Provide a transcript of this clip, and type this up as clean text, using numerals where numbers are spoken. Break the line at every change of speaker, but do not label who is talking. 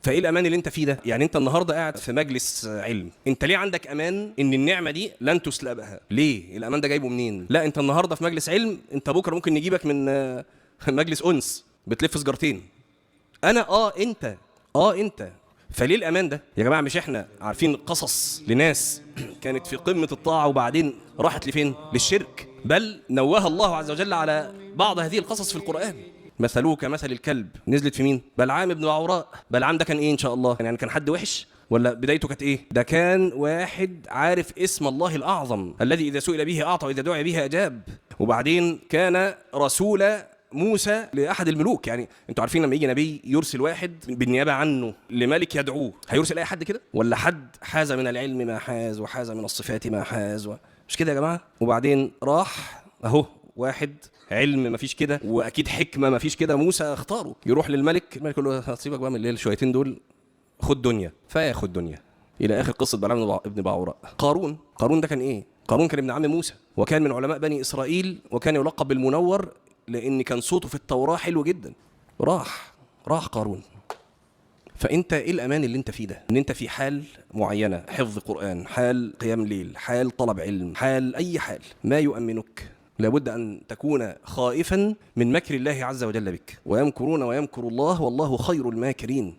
فايه الامان اللي انت فيه ده؟ يعني انت النهارده قاعد في مجلس علم، انت ليه عندك امان ان النعمه دي لن تسلبها؟ ليه؟ الامان ده جايبه منين؟ لا انت النهارده في مجلس علم، انت بكره ممكن نجيبك من مجلس انس بتلف سجارتين. انا انت فليه الامان ده يا جماعه؟ مش احنا عارفين قصص لناس كانت في قمه الطاعه وبعدين راحت لفين؟ للشرك. بل نوه الله عز وجل على بعض هذه القصص في القران. مثلوه كمثل الكلب، نزلت في مين؟ بلعام بن بعوراء. بلعام ده كان ايه ان شاء الله؟ يعني كان حد وحش ولا بدايته كانت ايه؟ ده كان واحد عارف اسم الله الاعظم الذي اذا سئل به اعطى واذا دعي به اجاب. وبعدين كان رسول موسى لاحد الملوك. يعني انتوا عارفين لما يجي نبي يرسل واحد بالنيابه عنه لملك يدعوه، هيرسل اي حد كده؟ ولا حد حاز من العلم ما حاز وحاز من الصفات ما حاز مش كده يا جماعه؟ وبعدين راح اهو واحد علم ما فيش كده واكيد حكمه ما فيش كده، موسى اختاره يروح للملك. الملك يقول له سيبك بقى من الليل شويتين دول، خد دنيا. فياخد دنيا الى اخر قصه بلعام ابن بعوراء. قارون ده كان ايه؟ قارون كان ابن عم موسى وكان من علماء بني اسرائيل وكان يلقب بالمنور لان كان صوته في التوراه حلو جدا. راح قارون. فانت ايه الامان اللي انت فيه ده؟ ان انت في حال معينه، حفظ قران، حال قيام ليل، حال طلب علم، حال اي حال، ما يؤمنك. لابد ان تكون خائفا من مكر الله عز وجل بك. ويمكرون ويمكر الله والله خير الماكرين.